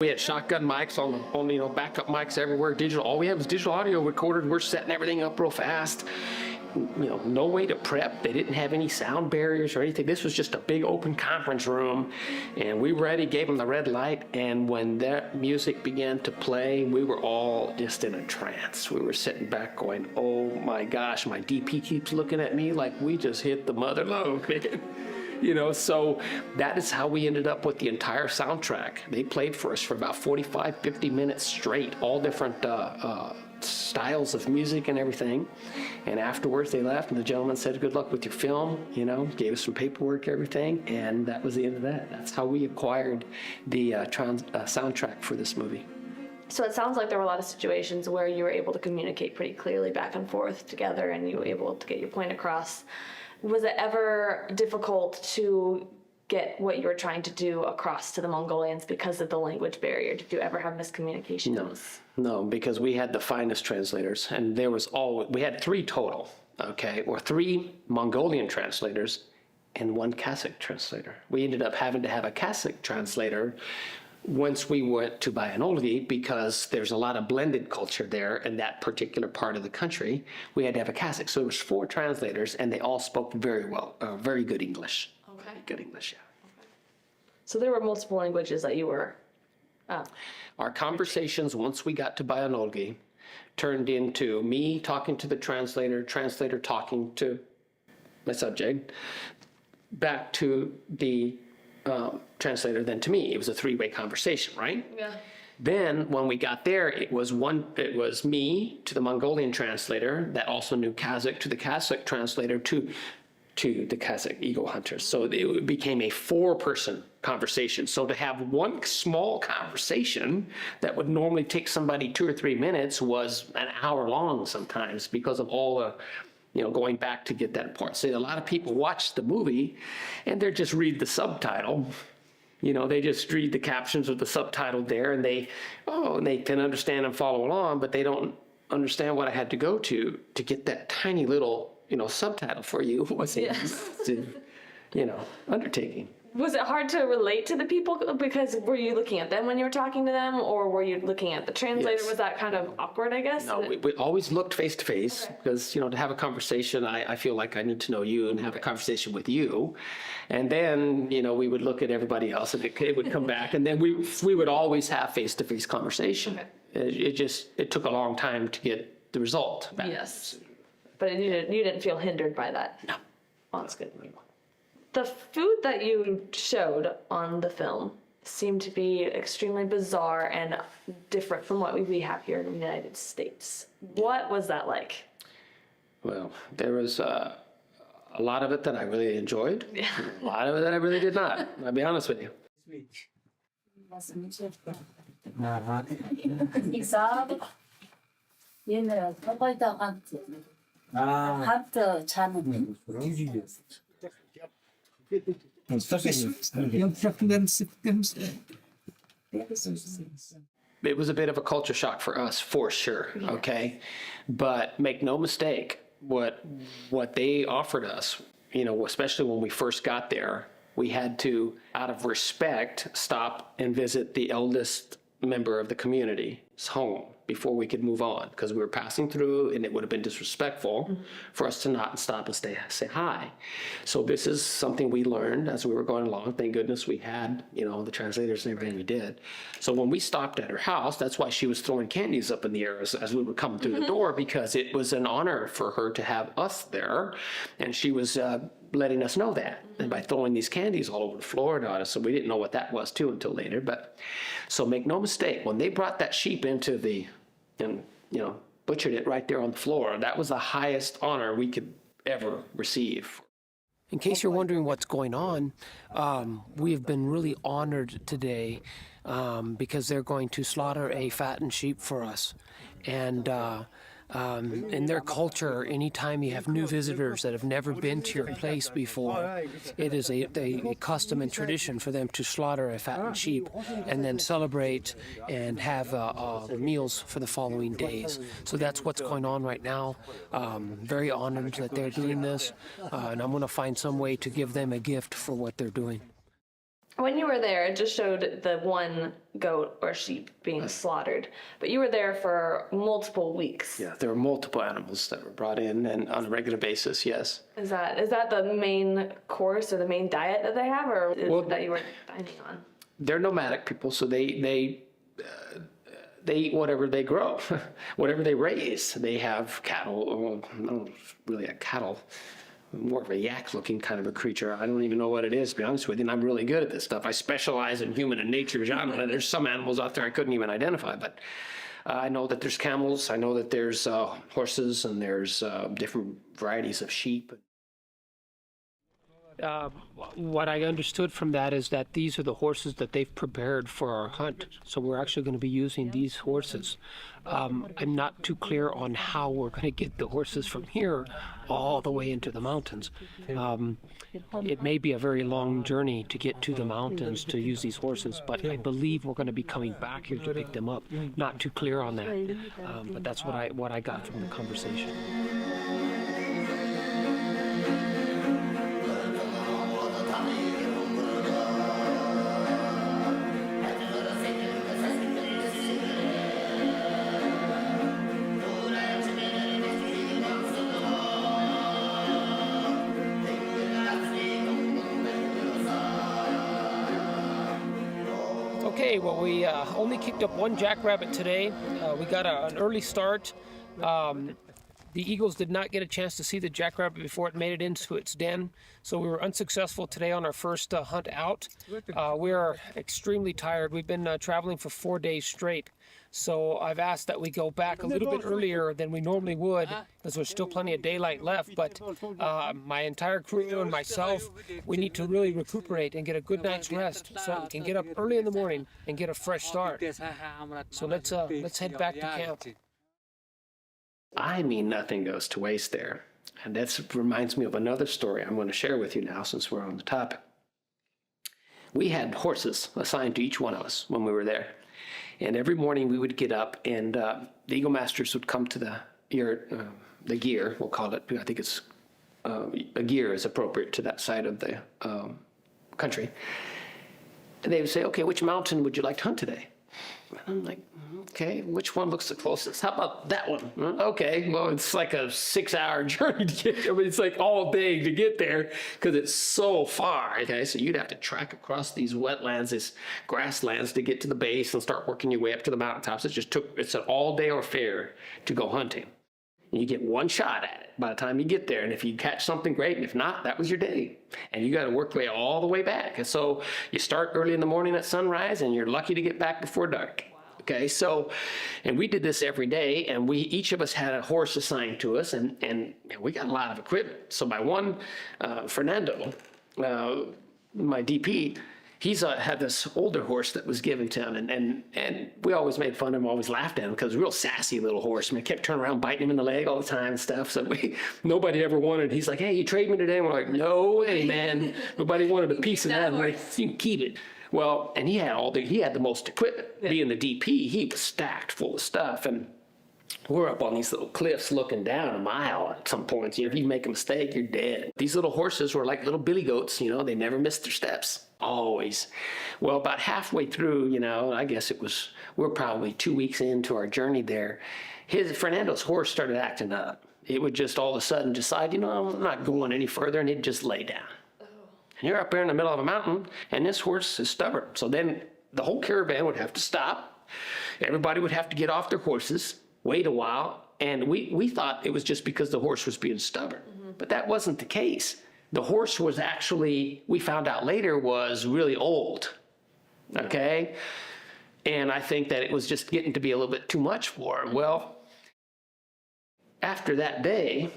We had shotgun mics on you know, backup mics everywhere, digital. All we had was digital audio recorded. We're setting everything up real fast. You know, no way to prep. They didn't have any sound barriers or anything. This was just a big open conference room, and we were ready, gave them the red light, and when that music began to play, we were all just in a trance. We were sitting back going, oh my gosh, my DP keeps looking at me like we just hit the mother lode, man. You know, so that is how we ended up with the entire soundtrack. They played for us for about 45, 50 minutes straight, all different styles of music and everything. And afterwards they left, and the gentleman said, good luck with your film, you know, gave us some paperwork, everything, and that was the end of that. That's how we acquired the soundtrack for this movie. So it sounds like there were a lot of situations where you were able to communicate pretty clearly back and forth together, and you were able to get your point across. Was it ever difficult to get what you were trying to do across to the Mongolians because of the language barrier? Did you ever have miscommunications? No, because we had the finest translators, and we had 3 total, okay, or 3 Mongolian translators and 1 Kazakh translator. We ended up having to have a Kazakh translator once we went to Bayanolgi, because there's a lot of blended culture there in that particular part of the country. We had to have a Kazakh. So it was 4 translators, and they all spoke very well, very good English. Okay. Very good English, yeah. Okay. So there were multiple languages that you were... Our conversations, once we got to Bayanolgi, turned into me talking to the translator talking to my subject, back to the translator, then to me. It was a 3-way conversation, right? Yeah. Then when we got there, it was me to the Mongolian translator that also knew Kazakh, to the Kazakh translator, to the Kazakh eagle hunters. So it became a 4-person conversation. So to have one small conversation that would normally take somebody 2 or 3 minutes was an hour long sometimes, because of all the, you know, going back to get that part. So a lot of people watch the movie and they just read the subtitle. You know, they just read the captions with the subtitle there, and they can understand and follow along, but they don't understand what I had to go to get that tiny little, you know, subtitle for you. Was a massive, you know, undertaking. Was it hard to relate to the people? Because were you looking at them when you were talking to them, or were you looking at the translator? Yes. Was that kind of awkward, I guess? No, we always looked face to face, because, you know, to have a conversation, I feel like I need to know you and have a conversation with you. And then, you know, we would look at everybody else, and it would come back, and then we would always have face to face conversation. Okay. It took a long time to get the result back. Yes. But you didn't feel hindered by that? No. Well, that's good. The food that you showed on the film seemed to be extremely bizarre and different from what we have here in the United States. What was that like? Well, there was a lot of it that I really enjoyed. Yeah. A lot of it that I really did not. I'll be honest with you. It was a bit of a culture shock for us, for sure, okay? But make no mistake, what they offered us, you know, especially when we first got there, we had to, out of respect, stop and visit the eldest member of the community's home before we could move on, because we were passing through, and it would have been disrespectful for us to not stop and say hi. So this is something we learned as we were going along. Thank goodness we had, you know, the translators and everything we did. So when we stopped at her house, that's why she was throwing candies up in the air as we were coming through the door, because it was an honor for her to have us there, and she was letting us know that, and by throwing these candies all over the floor on us. So we didn't know what that was too until later. But so make no mistake, when they brought that sheep into and, you know, butchered it right there on the floor, that was the highest honor we could ever receive. In case you're wondering what's going on, we have been really honored today because they're going to slaughter a fattened sheep for us. And in their culture, anytime you have new visitors that have never been to your place before, it is a custom and tradition for them to slaughter a fattened sheep and then celebrate and have meals for the following days. So that's what's going on right now. Very honored that they're doing this, and I'm going to find some way to give them a gift for what they're doing. When you were there, it just showed the one goat or sheep being slaughtered, but you were there for multiple weeks. Yeah, there were multiple animals that were brought in and on a regular basis, yes. Is that the main course or the main diet that they have, or is it that you were dining on? They're nomadic people, so they eat whatever they grow, whatever they raise. They have cattle, or not really a cattle, more of a yak-looking kind of a creature. I don't even know what it is, to be honest with you, and I'm really good at this stuff. I specialize in human and nature genre. There's some animals out there I couldn't even identify, but I know that there's camels, I know that there's horses, and there's different varieties of sheep. What I understood from that is that these are the horses that they've prepared for our hunt. So we're actually going to be using these horses. I'm not too clear on how we're going to get the horses from here all the way into the mountains. It may be a very long journey to get to the mountains to use these horses, but I believe we're going to be coming back here to pick them up. Not too clear on that, but that's what I got from the conversation. Okay, well, we only kicked up one jackrabbit today. We got an early start. The eagles did not get a chance to see the jackrabbit before it made it into its den, so we were unsuccessful today on our first hunt out. We are extremely tired. We've been traveling for 4 days straight, so I've asked that we go back a little bit earlier than we normally would, because there's still plenty of daylight left, but my entire crew and myself, we need to really recuperate and get a good night's rest so we can get up early in the morning and get a fresh start. So let's head back to camp. I mean, nothing goes to waste there. And that reminds me of another story I'm going to share with you now, since we're on the topic. We had horses assigned to each one of us when we were there. And every morning we would get up, and the Eagle Masters would come to the gear, we'll call it. I think it's a gear is appropriate to that side of the country. And they would say, okay, which mountain would you like to hunt today? And I'm like, okay, which one looks the closest? How about that one? Okay, well, it's like a 6-hour journey to get there, but it's like all day to get there because it's so far. Okay, so you'd have to trek across these wetlands, these grasslands to get to the base and start working your way up to the mountaintops. It's an all-day affair to go hunting. And you get one shot at it by the time you get there. And if you catch something, great. And if not, that was your day. And you got to work your way all the way back. And so you start early in the morning at sunrise, and you're lucky to get back before dark. Okay, so, and we did this every day, and each of us had a horse assigned to us, and we got a lot of equipment. So my one, Fernando, my DP, he's had this older horse that was given to him, and we always made fun of him, always laughed at him, because real sassy little horse. I mean, kept turning around, biting him in the leg all the time and stuff. So nobody ever wanted. He's like, hey, you trade me today? And we're like, no way, man. Nobody wanted a piece of that. I'm like, you can keep it. Well, and he had the most equipment. Yeah. Being the DP, he was stacked full of stuff, and we're up on these little cliffs looking down a mile at some points. You know, if you make a mistake, you're dead. These little horses were like little billy goats, they never missed their steps. Always. Well, about halfway through, I guess we're probably 2 weeks into our journey there. Fernando's horse started acting up. It would just all of a sudden decide, I'm not going any further, and he'd just lay down. And you're up there in the middle of a mountain, and this horse is stubborn. So then the whole caravan would have to stop. Everybody would have to get off their horses, wait a while, and we thought it was just because the horse was being stubborn. Mm-hmm. But that wasn't the case. The horse was actually, we found out later, was really old, okay? And I think that it was just getting to be a little bit too much for him. Well, after that day,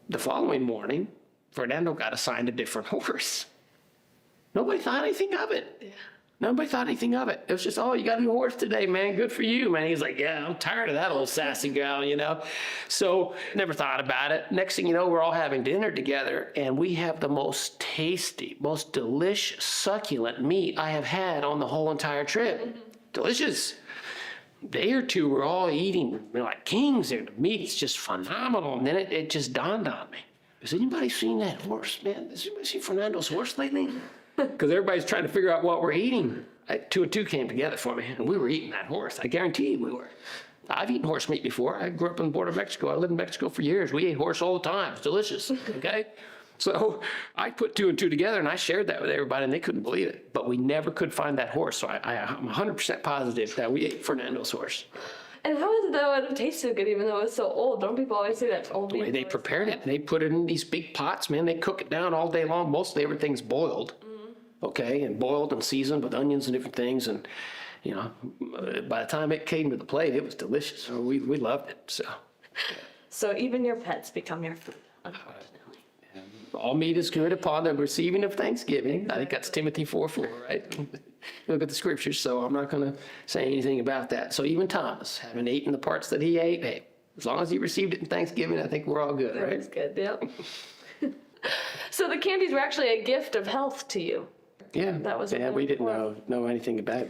the following morning, Fernando got assigned a different horse. Nobody thought anything of it. Yeah. Nobody thought anything of it. It was just, oh, you got a new horse today, man. Good for you, man. He's like, yeah, I'm tired of that old sassy gal, So never thought about it. Next thing you know, we're all having dinner together, and we have the most tasty, most delicious, succulent meat I have had on the whole entire trip. Mm-hmm. Delicious. Day or two, we're all eating like kings there. The meat's just phenomenal. And then it just dawned on me. Has anybody seen that horse, man? Has anybody seen Fernando's horse lately? because everybody's trying to figure out what we're eating. Two and two came together for me, and we were eating that horse. I guarantee you we were. I've eaten horse meat before. I grew up on the border of Mexico. I lived in Mexico for years. We ate horse all the time. It's delicious, okay? So I put two and two together, and I shared that with everybody, and they couldn't believe it. But we never could find that horse, so I'm 100% positive that we ate Fernando's horse. And how is it that it would taste so good even though it was so old? Don't people always say that old The way they prepared it, they put it in these big pots, man. They cook it down all day long. Mostly everything's boiled, okay, and boiled and seasoned with onions and different things. And, you know, by the time it came to the plate, it was delicious. So we loved it, so. So even your pets become your food, unfortunately. All meat is good upon the receiving of thanksgiving. I think that's Timothy 4:4, right? Look at the scriptures, so I'm not going to say anything about that. So even Thomas, having eaten the parts that he ate, hey, as long as he received it in Thanksgiving, I think we're all good, That right? was good, yep. So the candies were actually a gift of health to you. Yeah, That was what yeah, they we were didn't for. know anything about it,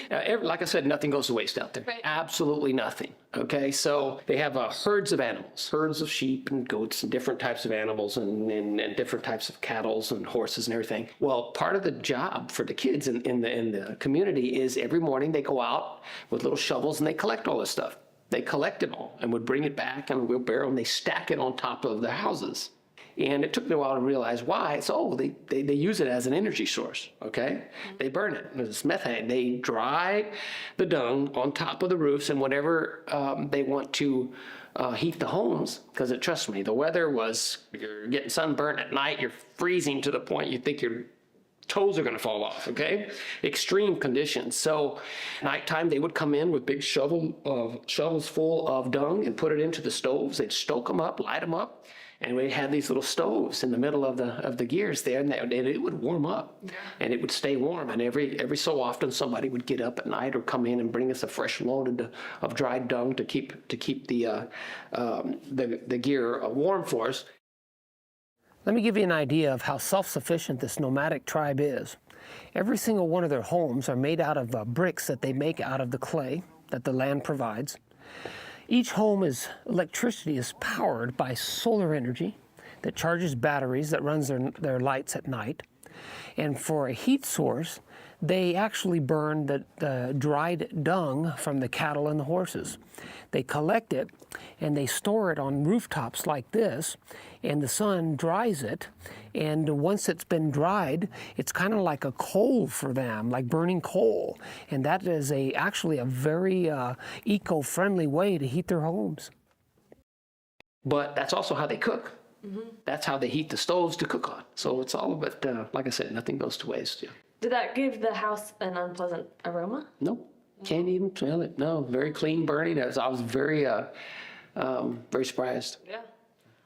but like I said, nothing goes to waste out there. Right. Absolutely nothing. Okay, so they have herds of animals, herds of sheep and goats and different types of animals and different types of cattle and horses and everything. Well, part of the job for the kids in the community is every morning they go out with little shovels and they collect all this stuff. They collect it all and would bring it back on a wheelbarrow and they stack it on top of their houses. And it took me a while to realize why. So they use it as an energy source, okay? They burn it. It's methane. They dry the dung on top of the roofs, and whenever they want to heat the homes, because trust me, the weather was, you're getting sunburned at night, you're freezing to the point you think your toes are going to fall off, okay? Extreme conditions. So nighttime, they would come in with big shovels full of dung and put it into the stoves. They'd stoke them up, light them up. And we had these little stoves in the middle of the gears there, and it would warm up, and it would stay warm. And every so often, somebody would get up at night or come in and bring us a fresh load of dried dung to keep the gear warm for us. Let me give you an idea of how self-sufficient this nomadic tribe is. Every single one of their homes are made out of bricks that they make out of the clay that the land provides. Each home's electricity is powered by solar energy that charges batteries that runs their lights at night. And for a heat source, they actually burn the dried dung from the cattle and the horses. They collect it and they store it on rooftops like this, and the sun dries it. And once it's been dried, it's kind of like a coal for them, like burning coal. And that is actually a very eco-friendly way to heat their homes. But that's also how they cook. That's how they heat the stoves to cook on. So it's all about, like I said, nothing goes to waste. Yeah. Did that give the house an unpleasant aroma? Nope, can't even smell it. No, very clean burning. I was very surprised. Yeah.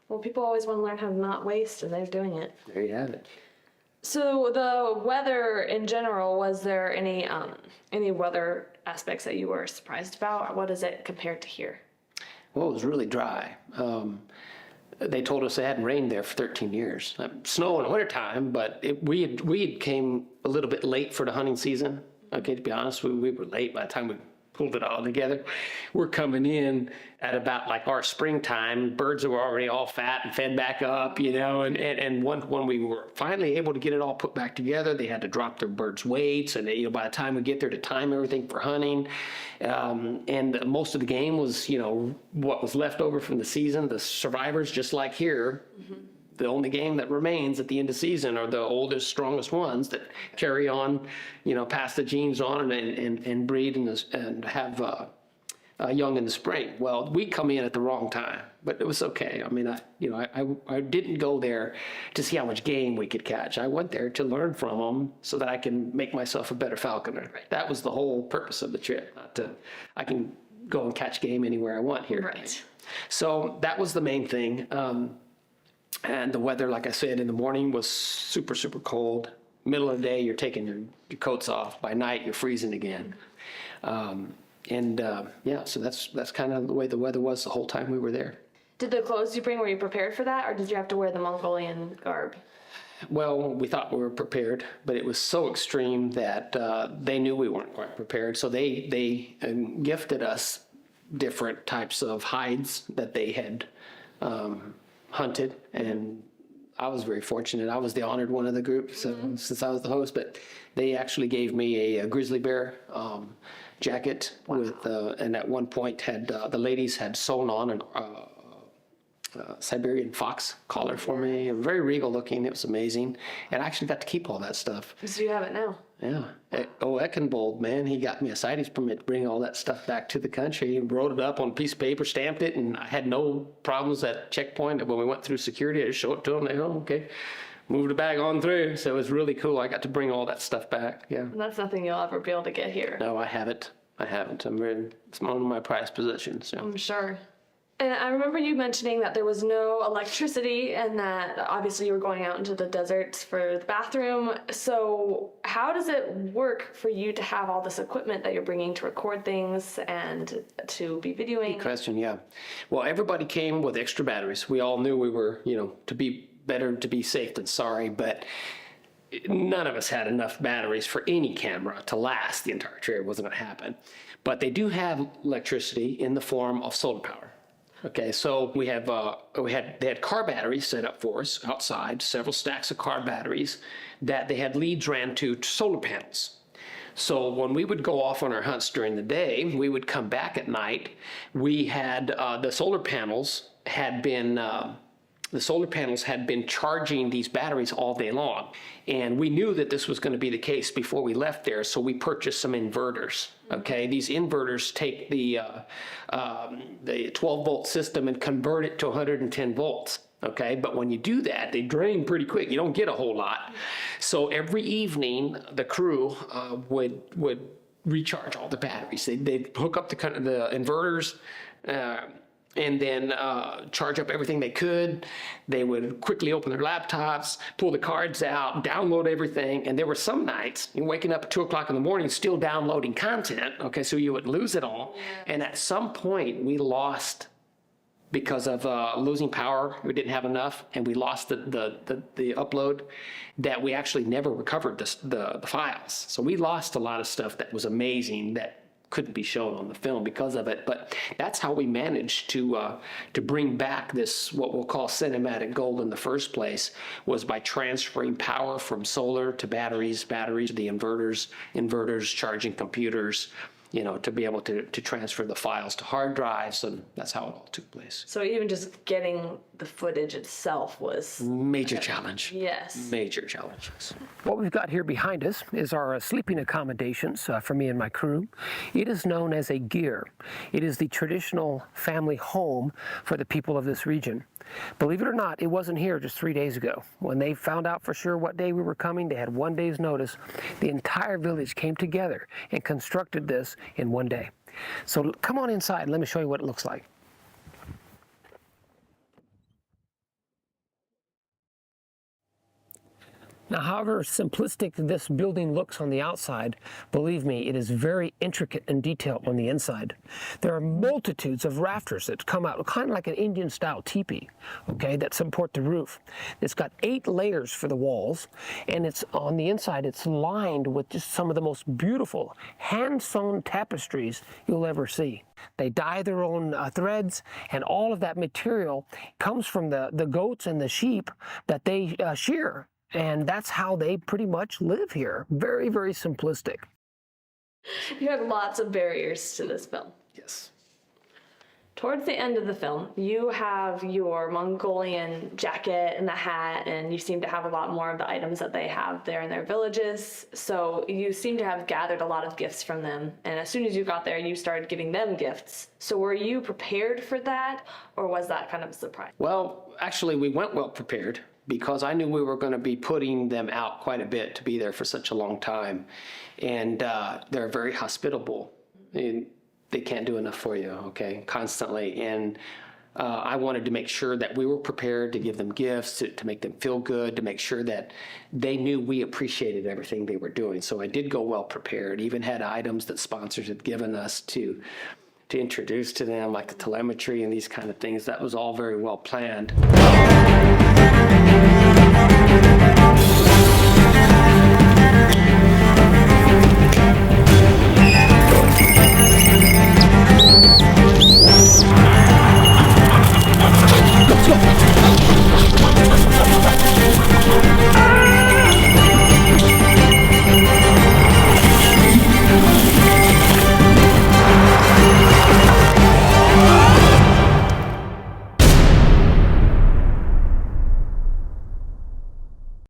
Well, people always want to learn how to not waste, and they're doing it. There you have it. So the weather in general, was there any weather aspects that you were surprised about? What is it compared to here? Well, it was really dry. They told us it hadn't rained there for 13 years. Snow in the wintertime, but we had came a little bit late for the hunting season. Okay, to be honest, we were late by the time we pulled it all together. We're coming in at about like our springtime. Birds were already all fat and fed back up, you know, and when we were finally able to get it all put back together, they had to drop their birds' weights, and you know, by the time we get there to time everything for hunting, and most of the game was, you know, what was left over from the season, the survivors, just like here. The only game that remains at the end of season are the oldest, strongest ones that carry on, you know, pass the genes on and breed and have young in the spring. Well, we come in at the wrong time, but it was okay. I mean, I didn't go there to see how much game we could catch. I went there to learn from them so that I can make myself a better falconer. Right. That was the whole purpose of the trip. I can go and catch game anywhere I want here. Right. So that was the main thing. And the weather, like I said, in the morning was super, super cold. Middle of the day, you're taking your coats off. By night, you're freezing again. Yeah, so that's kind of the way the weather was the whole time we were there. Did the clothes you bring, were you prepared for that, or did you have to wear the Mongolian garb? Well, we thought we were prepared, but it was so extreme that they knew we weren't quite prepared. So they gifted us different types of hides that they had hunted and I was very fortunate. I was the honored one of the group, so since I was the host, but they actually gave me a grizzly bear jacket with, and at one point had the ladies had sewn on an Siberian fox collar for me. Very regal looking. It was amazing, and I actually got to keep all that stuff. So you have it now. Yeah. Eckenbold, man, he got me a sightings permit to bring all that stuff back to the country. He wrote it up on a piece of paper, stamped it, and I had no problems at checkpoint. When we went through security, I just showed it to them. They go, okay, moved the bag on through. So it was really cool. I got to bring all that stuff back. Yeah. And that's nothing you'll ever be able to get here. No, I haven't. It's one of my prized possessions. So. I'm sure. And I remember you mentioning that there was no electricity and that obviously you were going out into the deserts for the bathroom. So how does it work for you to have all this equipment that you're bringing to record things and to be videoing? Good question, yeah. Well, everybody came with extra batteries. We all knew we were, to be better to be safe than sorry, but none of us had enough batteries for any camera to last the entire trip. It wasn't going to happen. But they do have electricity in the form of solar power. Okay, so they had car batteries set up for us outside, several stacks of car batteries that they had leads ran to solar panels. So when we would go off on our hunts during the day, we would come back at night. We had the solar panels had been charging these batteries all day long. And we knew that this was going to be the case before we left there, so we purchased some inverters. Okay, these inverters take the 12-volt system and convert it to 110 volts. Okay, but when you do that, they drain pretty quick. You don't get a whole lot. So every evening, the crew would recharge all the batteries. They'd hook up the inverters, and then charge up everything they could. They would quickly open their laptops, pull the cards out, download everything. And there were some nights, you're waking up at 2 o'clock in the morning, still downloading content, okay, so you wouldn't lose it all. Yeah. And at some point, we lost, because of losing power, we didn't have enough, and we lost the upload, that we actually never recovered the files. So we lost a lot of stuff that was amazing that couldn't be shown on the film because of it. But that's how we managed to bring back this, what we'll call cinematic gold in the first place, was by transferring power from solar to batteries to the inverters charging computers, to be able to transfer the files to hard drives, and that's how it all took place. So even just getting the footage itself was... Major challenge. Yes. Major challenges. What we've got here behind us is our sleeping accommodations for me and my crew. It is known as a gear. It is the traditional family home for the people of this region. Believe it or not, it wasn't here just 3 days ago. When they found out for sure what day we were coming, they had 1 day's notice. The entire village came together and constructed this in 1 day. So come on inside and let me show you what it looks like. Now, however simplistic this building looks on the outside, believe me, it is very intricate and detailed on the inside. There are multitudes of rafters that come out, kind of like an Indian-style teepee, okay, that support the roof. It's got 8 layers for the walls, and it's on the inside, it's lined with just some of the most beautiful hand-sewn tapestries you'll ever see. They dye their own threads, and all of that material comes from the goats and the sheep that they shear. And that's how they pretty much live here. Very, very simplistic. You had lots of barriers to this film. Yes. Towards the end of the film, you have your Mongolian jacket and the hat, and you seem to have a lot more of the items that they have there in their villages. So you seem to have gathered a lot of gifts from them. And as soon as you got there, you started giving them gifts. So were you prepared for that, or was that kind of a surprise? Well, actually, we went well prepared, because I knew we were going to be putting them out quite a bit to be there for such a long time. And they're very hospitable. They can't do enough for you, okay, constantly. And I wanted to make sure that we were prepared to give them gifts, to make them feel good, to make sure that they knew we appreciated everything they were doing. So I did go well prepared, even had items that sponsors had given us to introduce to them, like the telemetry and these kind of things. That was all very well planned. Let's go.